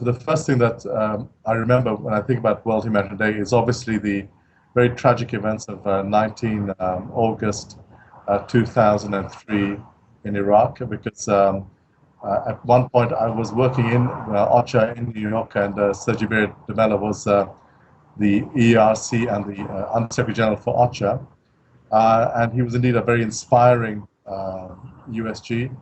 The first thing that I remember when I think about World Humanitarian Day is obviously the very tragic events of 19 August 2003 in Iraq, because at one point I was working in OCHA in New York, and Sergio de Mello was the ERC and the Undersecretary General for OCHA. And he was indeed a very inspiring USG,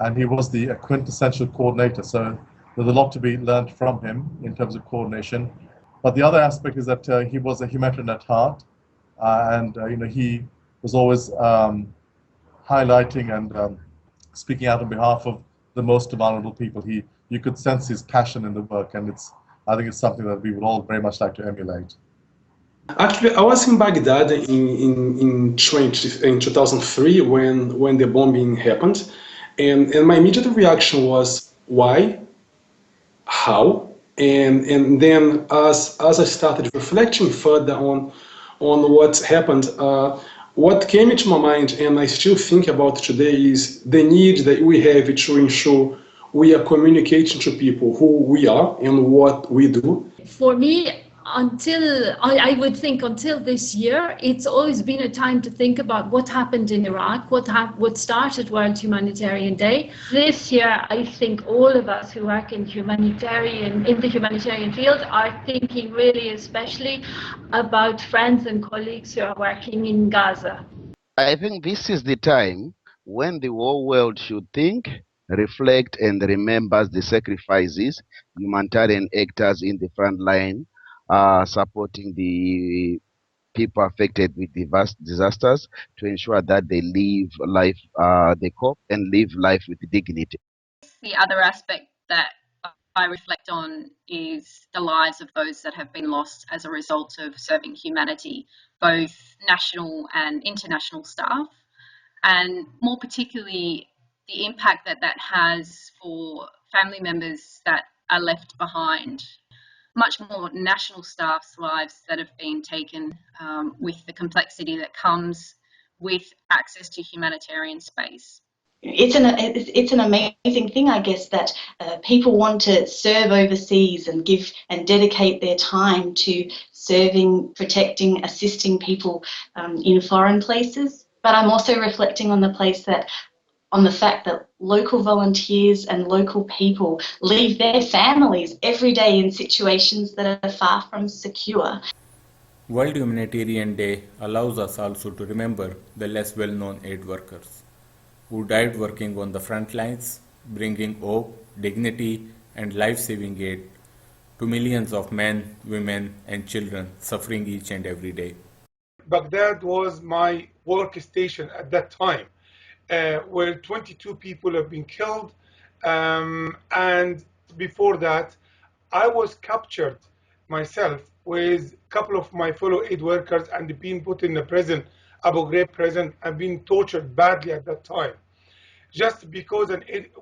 and he was the quintessential coordinator. So there's a lot to be learned from him in terms of coordination. But the other aspect is that he was a humanitarian at heart, and he was always highlighting and speaking out on behalf of the most vulnerable people. You could sense his passion in the work, and I think it's something that we would all very much like to emulate. Actually, I was in Baghdad in 2003 when the bombing happened, and my immediate reaction was why, how, and then as I started reflecting further on what happened, what came into my mind, and I still think about today, is the need that we have to ensure we are communicating to people who we are and what we do. For me, I would think until this year, it's always been a time to think about what happened in Iraq, what started World Humanitarian Day. This year, I think all of us who work in the humanitarian field are thinking really especially about friends and colleagues who are working in Gaza. I think this is the time when the whole world should think, reflect, and remember the sacrifices humanitarian actors in the front line supporting the people affected with disasters to ensure that they live life, they cope and live life with dignity. The other aspect that I reflect on is the lives of those that have been lost as a result of serving humanity, both national and international staff, and more particularly the impact that has for family members that are left behind. Much more national staff's lives that have been taken with the complexity that comes with access to humanitarian space. It's an amazing thing, I guess, that people want to serve overseas and give and dedicate their time to serving, protecting, assisting people in foreign places. But I'm also reflecting on the fact that local volunteers and local people leave their families every day in situations that are far from secure. World Humanitarian Day allows us also to remember the less well-known aid workers who died working on the front lines, bringing hope, dignity, and life-saving aid to millions of men, women, and children suffering each and every day. Baghdad was my workstation at that time, where 22 people have been killed, and before that I was captured myself with a couple of my fellow aid workers and being put in the prison, Abu Ghraib prison, and being tortured badly at that time, just because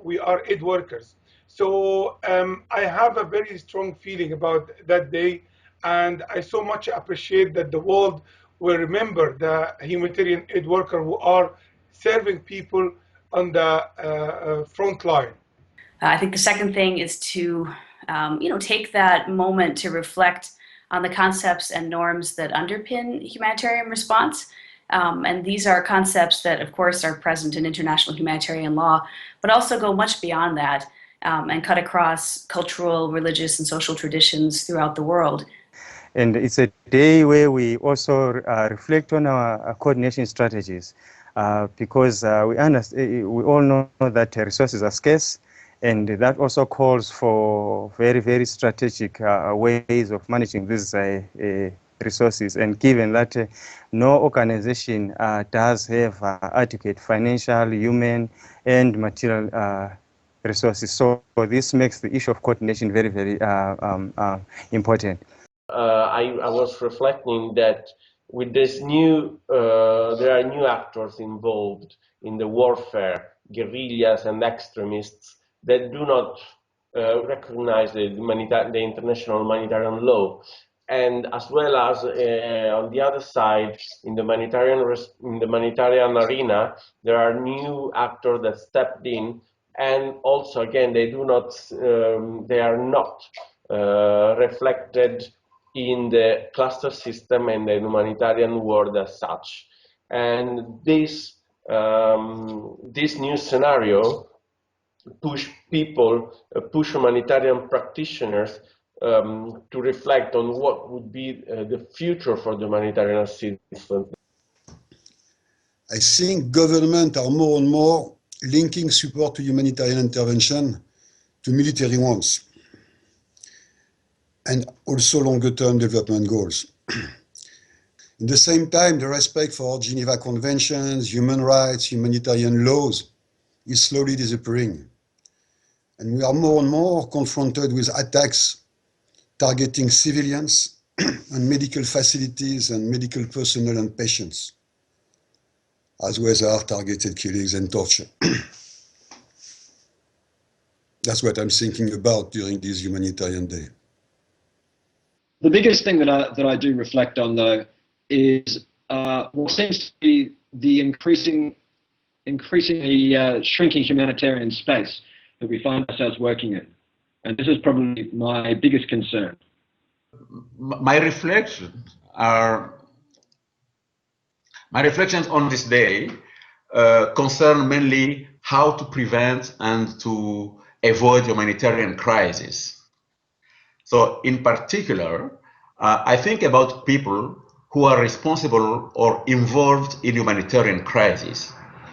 we are aid workers. So I have a very strong feeling about that day, and I so much appreciate that the world will remember the humanitarian aid workers who are serving people on the front line. I think the second thing is to take that moment to reflect on the concepts and norms that underpin humanitarian response. And these are concepts that, of course, are present in international humanitarian law, but also go much beyond that and cut across cultural, religious, and social traditions throughout the world. And it's a day where we also reflect on our coordination strategies because we all know that resources are scarce, and that also calls for very, very strategic ways of managing these resources. And given that no organization does have adequate financial, human, and material resources, so this makes the issue of coordination very, very important. I was reflecting that with this new, there are new actors involved in the warfare, guerrillas and extremists that do not recognize the international humanitarian law. And as well as on the other side, in the humanitarian arena, there are new actors that stepped in and also again they are not reflected in the cluster system and the humanitarian world as such. And this new scenario push humanitarian practitioners to reflect on what would be the future for the humanitarian assistance. I think governments are more and more linking support to humanitarian intervention to military ones, and also longer-term development goals. At the same time, the respect for Geneva Conventions, human rights, humanitarian laws is slowly disappearing. And we are more and more confronted with attacks targeting civilians and medical facilities and medical personnel and patients, as well as targeted killings and torture. That's what I'm thinking about during this humanitarian day. The biggest thing that I do reflect on, though, is what seems to be the increasingly shrinking humanitarian space that we find ourselves working in. And this is probably my biggest concern. My reflections on this day concern mainly how to prevent and to avoid humanitarian crisis. So in particular, I think about people who are responsible or involved in humanitarian crisis.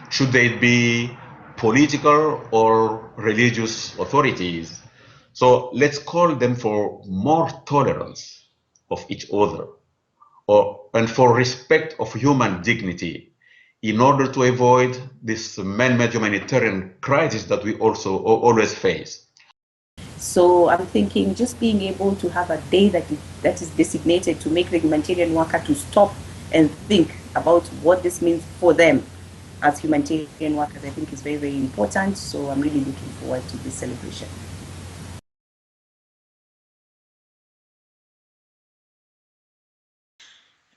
Should they be political or religious authorities? So let's call them for more tolerance of each other and for respect of human dignity in order to avoid this man-made humanitarian crisis that we also always face. So I'm thinking just being able to have a day that is designated to make the humanitarian worker to stop and think about what this means for them as humanitarian workers, I think is very, very important. So I'm really looking forward to this celebration.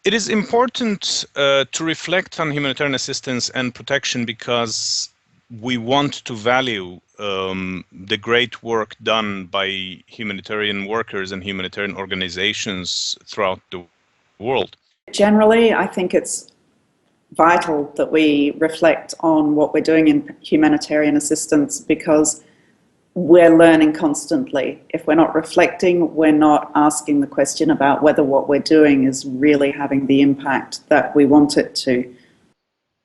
It is important to reflect on humanitarian assistance and protection because we want to value the great work done by humanitarian workers and humanitarian organizations throughout the world. Generally, I think it's vital that we reflect on what we're doing in humanitarian assistance because we're learning constantly. If we're not reflecting, we're not asking the question about whether what we're doing is really having the impact that we want it to.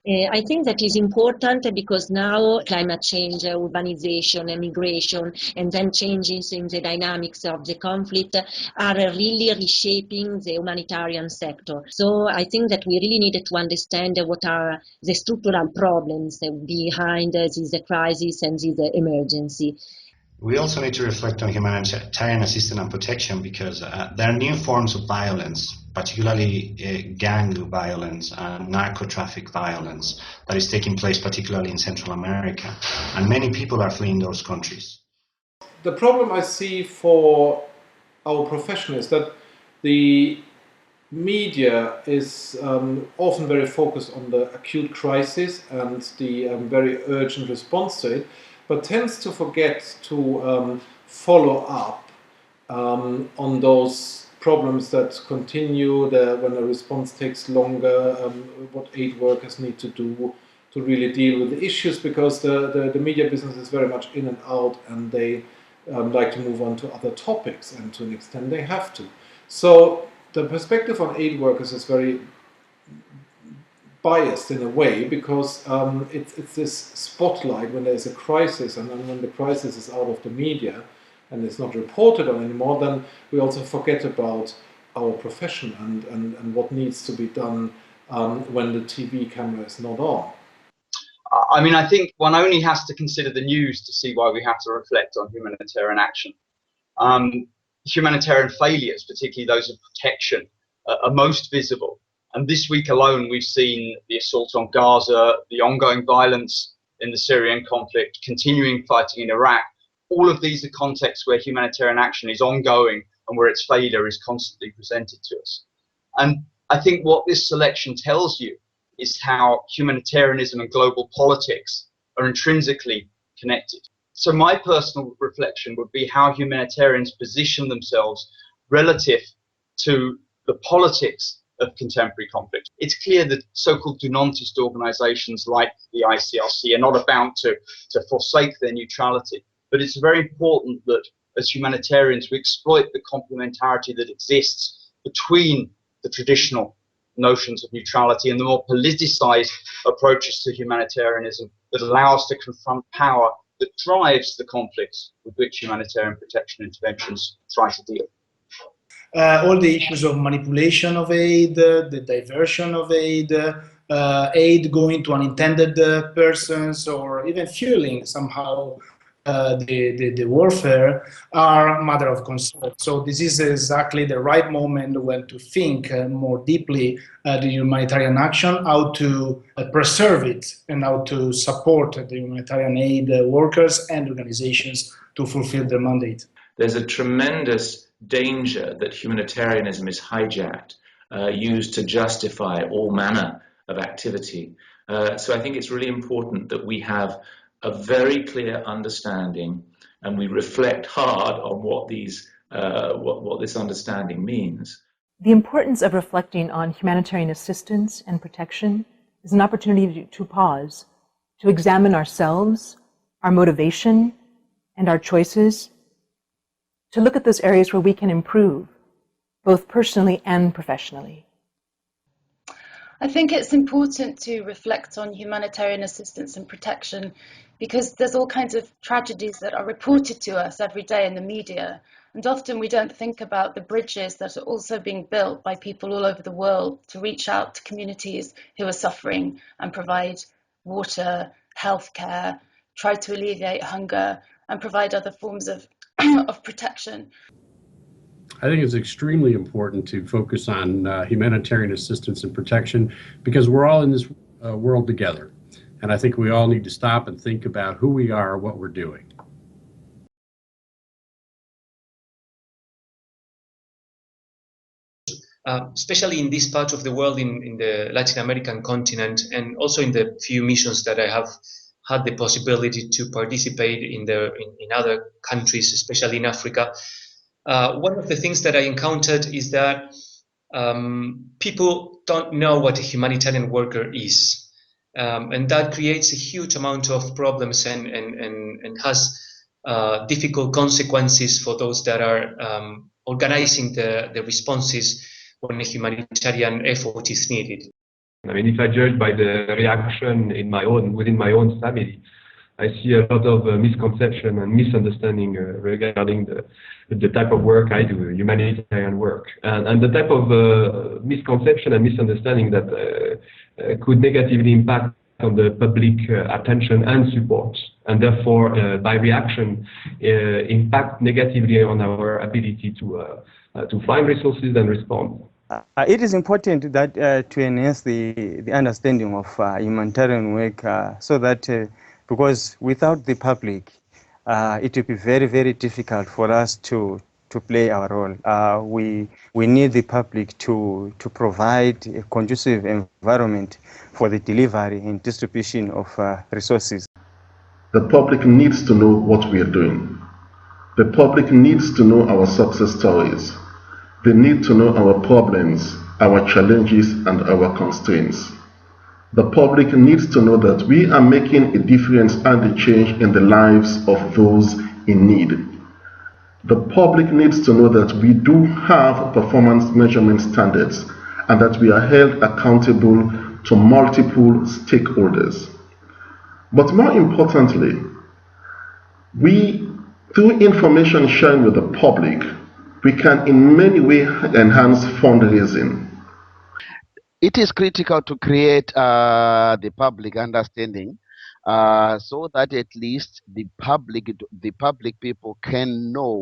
I think that is important because now climate change, urbanization, immigration, and then changes in the dynamics of the conflict are really reshaping the humanitarian sector. So I think that we really needed to understand what are the structural problems behind this crisis and this emergency. We also need to reflect on humanitarian assistance and protection because there are new forms of violence, particularly gang violence and narco-traffic violence that is taking place particularly in Central America, and many people are fleeing those countries. The problem I see for our profession is that the media is often very focused on the acute crisis and the very urgent response to it, but tends to forget to follow up on those problems that continue, when a response takes longer, what aid workers need to do to really deal with the issues, because the media business is very much in and out, and they like to move on to other topics, and to an extent they have to. So the perspective on aid workers is very biased in a way, because it's this spotlight when there's a crisis, and then when the crisis is out of the media and it's not reported on anymore, then we also forget about our profession and what needs to be done when the TV camera is not on. I mean, I think one only has to consider the news to see why we have to reflect on humanitarian action. Humanitarian failures, particularly those of protection, are most visible. And this week alone, we've seen the assault on Gaza, the ongoing violence in the Syrian conflict, continuing fighting in Iraq. All of these are contexts where humanitarian action is ongoing and where its failure is constantly presented to us. And I think what this selection tells you is how humanitarianism and global politics are intrinsically connected. So my personal reflection would be how humanitarians position themselves relative to the politics of contemporary conflict. It's clear that so-called denouncist organizations like the ICRC are not about to forsake their neutrality, but it's very important that as humanitarians we exploit the complementarity that exists between the traditional notions of neutrality and the more politicized approaches to humanitarianism that allow us to confront power that drives the conflicts with which humanitarian protection interventions try to deal. All the issues of manipulation of aid, the diversion of aid, aid going to unintended persons, or even fueling somehow the warfare are matter of concern. So this is exactly the right moment when to think more deeply the humanitarian action, how to preserve it, and how to support the humanitarian aid workers and organizations to fulfill their mandate. There's a tremendous danger that humanitarianism is hijacked, used to justify all manner of activity. So I think it's really important that we have a very clear understanding and we reflect hard on what these what this understanding means. The importance of reflecting on humanitarian assistance and protection is an opportunity to pause, to examine ourselves, our motivation, and our choices, to look at those areas where we can improve, both personally and professionally. I think it's important to reflect on humanitarian assistance and protection because there's all kinds of tragedies that are reported to us every day in the media. And often we don't think about the bridges that are also being built by people all over the world to reach out to communities who are suffering and provide water, healthcare, try to alleviate hunger, and provide other forms of protection. I think it's extremely important to focus on humanitarian assistance and protection because we're all in this world together. And I think we all need to stop and think about who we are, what we're doing. Especially in this part of the world, in the Latin American continent, and also in the few missions that I have had the possibility to participate in other countries, especially in Africa. One of the things that I encountered is that people don't know what a humanitarian worker is. And that creates a huge amount of problems and has difficult consequences for those that are organizing the responses when a humanitarian effort is needed. I mean, if I judge by the reaction within my own family, I see a lot of misconception and misunderstanding regarding the type of work I do, humanitarian work, and the type of misconception and misunderstanding that could negatively impact on the public attention and support, and therefore, by reaction, impact negatively on our ability to find resources and respond. It is important that to enhance the understanding of humanitarian work so that because without the public, it will be very, very difficult for us to play our role. We need the public to provide a conducive environment for the delivery and distribution of resources. The public needs to know what we are doing. The public needs to know our success stories. They need to know our problems, our challenges, and our constraints. The public needs to know that we are making a difference and a change in the lives of those in need. The public needs to know that we do have performance measurement standards and that we are held accountable to multiple stakeholders. But more importantly, through information sharing with the public, we can in many ways enhance fundraising. It is critical to create the public understanding so that at least the public people can know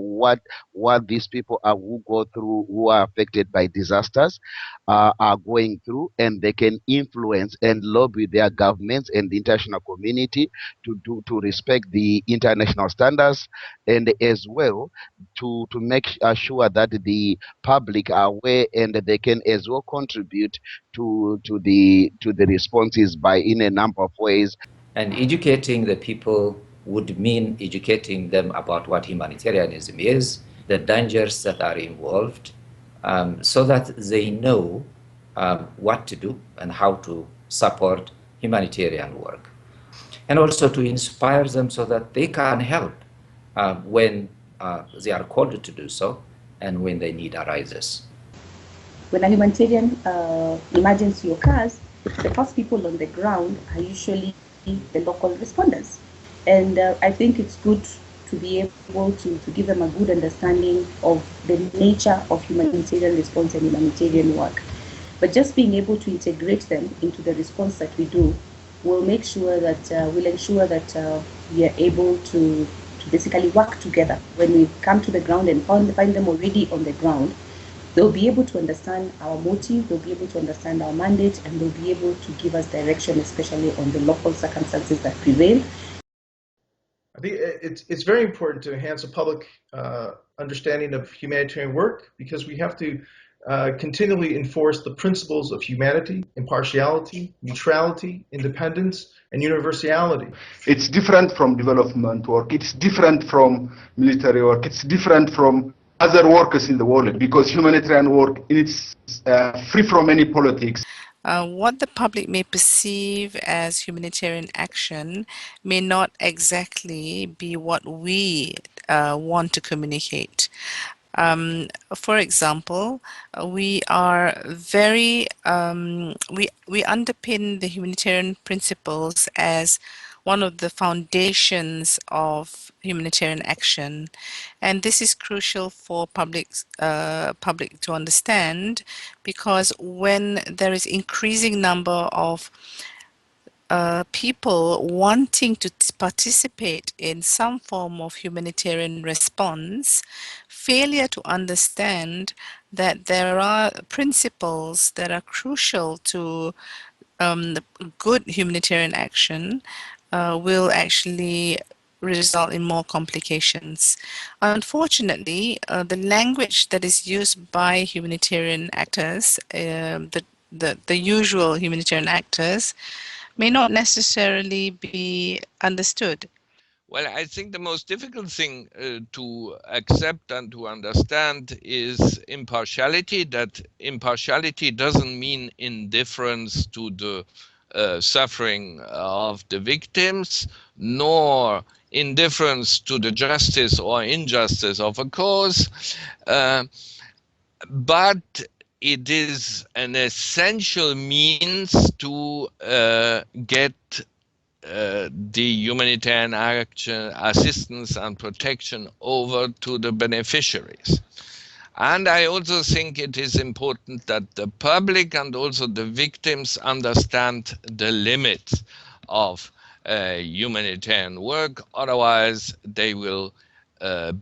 what these people who go through, who are affected by disasters, are going through, and they can influence and lobby their governments and the international community to respect the international standards, and as well to make sure that the public are aware and they can as well contribute to the responses in a number of ways. And educating the people would mean educating them about what humanitarianism is, the dangers that are involved, so that they know what to do and how to support humanitarian work. And also to inspire them so that they can help when they are called to do so and when the need arises. When a humanitarian emergency occurs, the first people on the ground are usually the local responders. And I think it's good to be able to give them a good understanding of the nature of humanitarian response and humanitarian work. But just being able to integrate them into the response that we do will make sure that, will ensure that we are able to basically work together. When we come to the ground and find them already on the ground, they'll be able to understand our motive, they'll be able to understand our mandate, and they'll be able to give us direction, especially on the local circumstances that prevail. I think it's very important to enhance a public understanding of humanitarian work, because we have to continually enforce the principles of humanity, impartiality, neutrality, independence, and universality. It's different from development work, it's different from military work, it's different from other workers in the world, because humanitarian work is free from any politics. What the public may perceive as humanitarian action may not exactly be what we want to communicate. For example, we are very, we underpin the humanitarian principles as one of the foundations of humanitarian action, and this is crucial for public to understand, because when there is increasing number of people wanting to participate in some form of humanitarian response, failure to understand that there are principles that are crucial to good humanitarian action will actually result in more complications. Unfortunately, the language that is used by humanitarian actors, the usual humanitarian actors, may not necessarily be understood. Well, I think the most difficult thing to accept and to understand is impartiality. That impartiality doesn't mean indifference to the suffering of the victims, nor indifference to the justice or injustice of a cause, but it is an essential means to get the humanitarian action, assistance and protection over to the beneficiaries. And I also think it is important that the public and also the victims understand the limits of humanitarian work, otherwise they will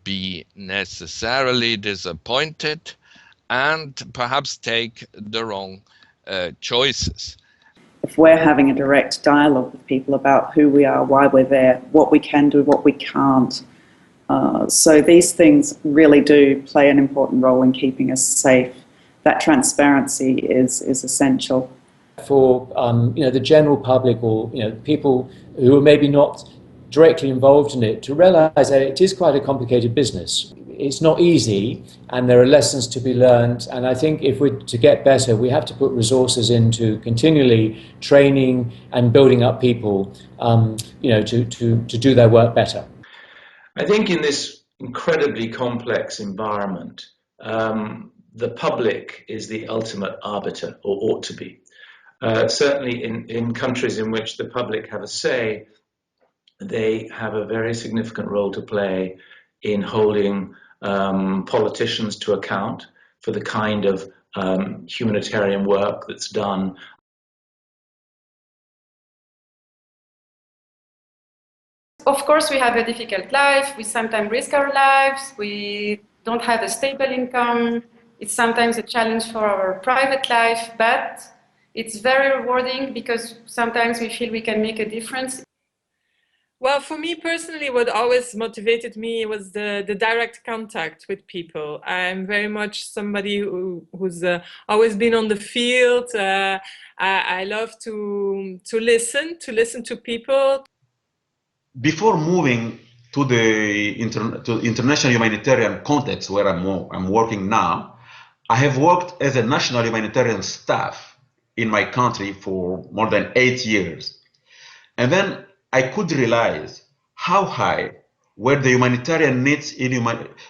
be necessarily disappointed and perhaps take the wrong choices. If we're having a direct dialogue with people about who we are, why we're there, what we can do, what we can't. So these things really do play an important role in keeping us safe. That transparency is essential. For the general public, or people who are maybe not directly involved in it, to realise that it is quite a complicated business. It's not easy, and there are lessons to be learned, and I think if we're to get better, we have to put resources into continually training and building up people to do their work better. I think in this incredibly complex environment, the public is the ultimate arbiter, or ought to be. Certainly in countries in which the public have a say, they have a very significant role to play in holding politicians to account for the kind of humanitarian work that's done. Of course, we have a difficult life. We sometimes risk our lives. We don't have a stable income. It's sometimes a challenge for our private life, but it's very rewarding because sometimes we feel we can make a difference. Well, for me personally, what always motivated me was the direct contact with people. I'm very much somebody who's always been on the field. I love to listen to people. before moving to the international humanitarian context where I'm working now, I have worked as a national humanitarian staff in my country for more than 8 years. And then I could realize how high were the humanitarian needs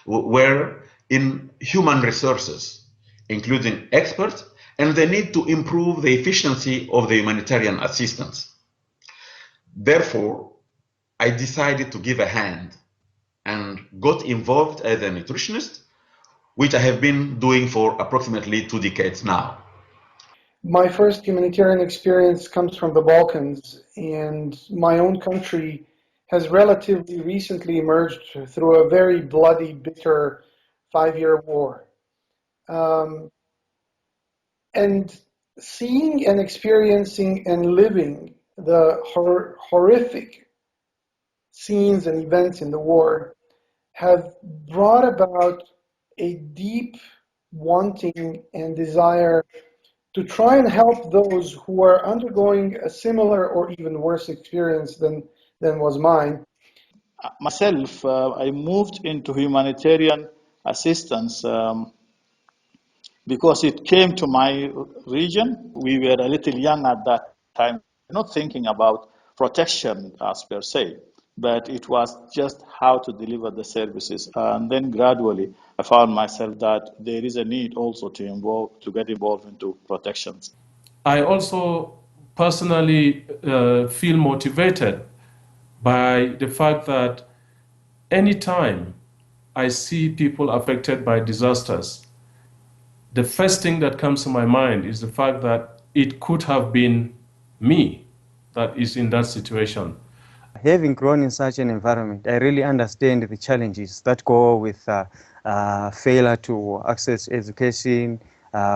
were in human resources, including experts, and the need to improve the efficiency of the humanitarian assistance. Therefore, I decided to give a hand and got involved as a nutritionist, which I have been doing for approximately 2 decades now. My first humanitarian experience comes from the Balkans, and my own country has relatively recently emerged through a very bloody, bitter 5-year war. And seeing and experiencing and living the horrific scenes and events in the war have brought about a deep wanting and desire to try and help those who are undergoing a similar or even worse experience than was mine. Myself, I moved into humanitarian assistance because it came to my region. We were a little young at that time, not thinking about protection as per se, but it was just how to deliver the services. And then gradually, I found myself that there is a need also to get involved into protections. I also personally feel motivated by the fact that anytime I see people affected by disasters, the first thing that comes to my mind is the fact that it could have been me that is in that situation. Having grown in such an environment, I really understand the challenges that go with failure to access education,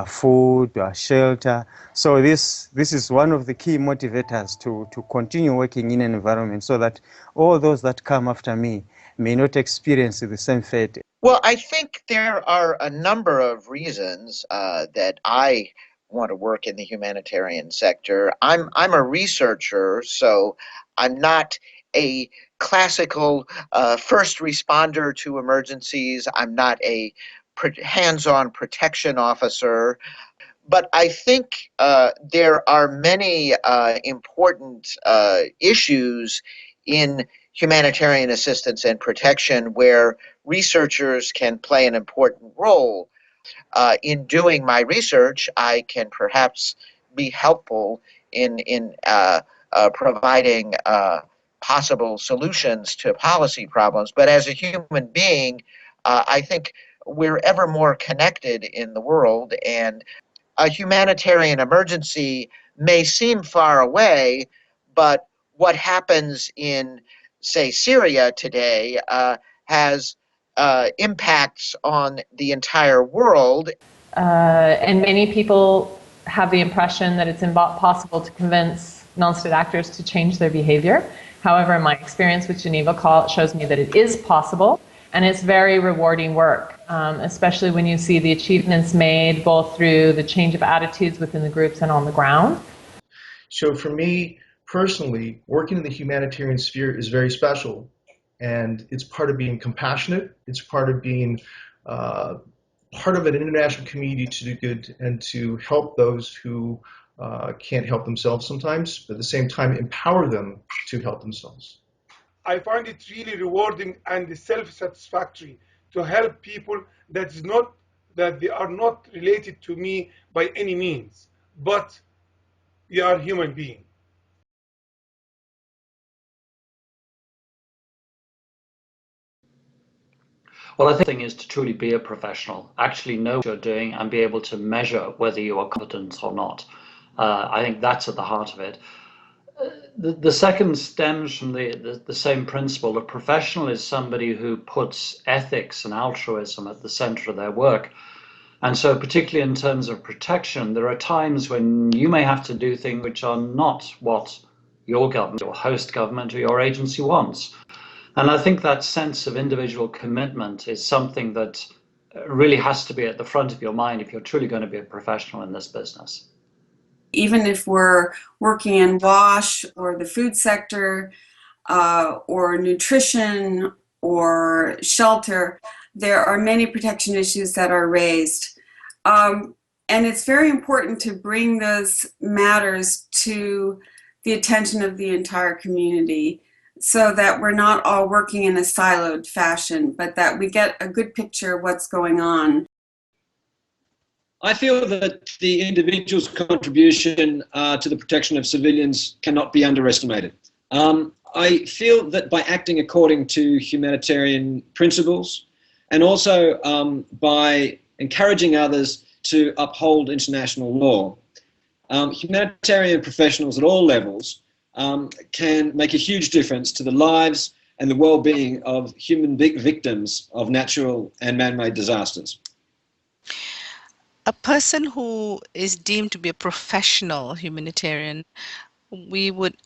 food, shelter. So this is one of the key motivators to continue working in an environment so that all those that come after me may not experience the same fate. Well, I think there are a number of reasons that I want to work in the humanitarian sector. I'm a researcher, so I'm not a classical first responder to emergencies. I'm not a hands-on protection officer. But I think there are many important issues in humanitarian assistance and protection where researchers can play an important role. In doing my research, I can perhaps be helpful in providing possible solutions to policy problems. But as a human being, I think we're ever more connected in the world, and a humanitarian emergency may seem far away, but what happens in, say, Syria today has impacts on the entire world. And many people have the impression that it's impossible to convince non-state actors to change their behavior. However, my experience with Geneva Call shows me that it is possible, and it's very rewarding work, especially when you see the achievements made both through the change of attitudes within the groups and on the ground. So for me personally, working in the humanitarian sphere is very special, and it's part of being compassionate. It's part of being part of an international community to do good and to help those who can't help themselves sometimes, but at the same time empower them to help themselves. I find it really rewarding and self-satisfactory to help people that they are not related to me by any means, but they are human beings. Well, I think the thing is to truly be a professional, actually know what you're doing and be able to measure whether you are competent or not. I think that's at the heart of it. The second stems from the same principle. A professional is somebody who puts ethics and altruism at the center of their work. And so particularly in terms of protection, there are times when you may have to do things which are not what your government, your host government, or your agency wants. And I think that sense of individual commitment is something that really has to be at the front of your mind if you're truly going to be a professional in this business. Even if we're working in WASH or the food sector, or nutrition or shelter, there are many protection issues that are raised. And it's very important to bring those matters to the attention of the entire community so that we're not all working in a siloed fashion, but that we get a good picture of what's going on. I feel that the individual's contribution to the protection of civilians cannot be underestimated. I feel that by acting according to humanitarian principles and also by encouraging others to uphold international law, humanitarian professionals at all levels can make a huge difference to the lives and the well-being of human victims of natural and man-made disasters. A person who is deemed to be a professional humanitarian, we would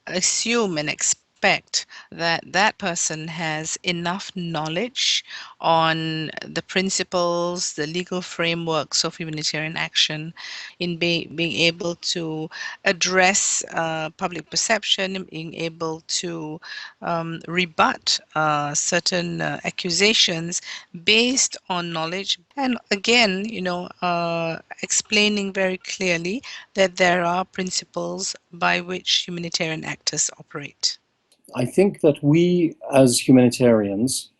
assume and expect that that person has enough knowledge on the principles, the legal frameworks of humanitarian action in being able to address public perception, being able to rebut certain accusations based on knowledge. And again, explaining very clearly that there are principles by which humanitarian actors operate. I think that we as humanitarians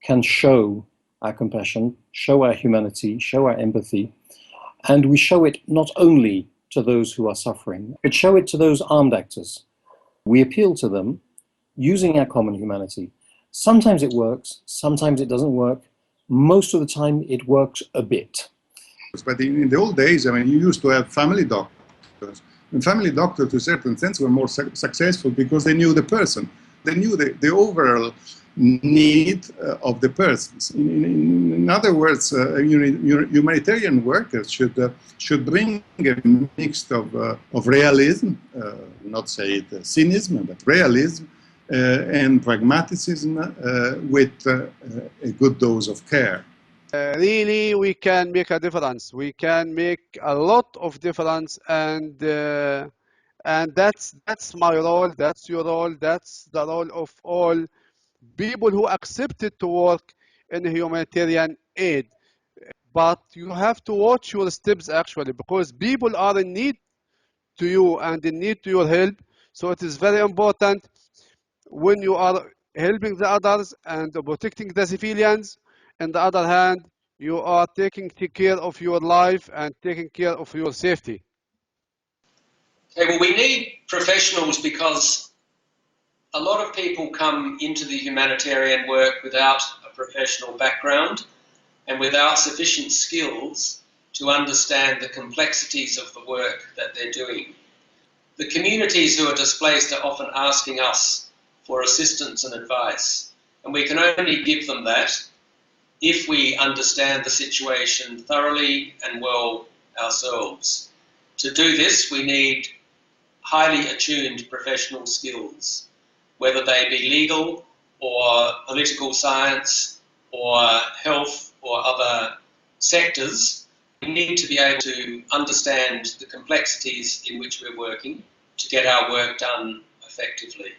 can show our compassion, show our humanity, show our empathy, and we show it not only to those who are suffering, but show it to those armed actors. We appeal to them using our common humanity. Sometimes it works, sometimes it doesn't work. Most of the time it works a bit. But in the old days, I mean, you used to have family doctors. And family doctors, to a certain sense, were more successful because they knew the person. They knew the overall need of the persons. In other words, humanitarian workers should bring a mix of realism, not say it cynism, but realism, and pragmatism with a good dose of care. Really, we can make a difference. We can make a lot of difference, and that's my role. That's your role. That's the role of all people who accepted to work in humanitarian aid. But you have to watch your steps actually, because people are in need to you and in need to your help. So it is very important when you are helping the others and protecting the civilians. On the other hand, you are taking care of your life and taking care of your safety. Okay, well, we need professionals because a lot of people come into the humanitarian work without a professional background and without sufficient skills to understand the complexities of the work that they're doing. The communities who are displaced are often asking us for assistance and advice, and we can only give them that if we understand the situation thoroughly and well ourselves. To do this, we need highly attuned professional skills, whether they be legal or political science or health or other sectors. We need to be able to understand the complexities in which we're working to get our work done effectively.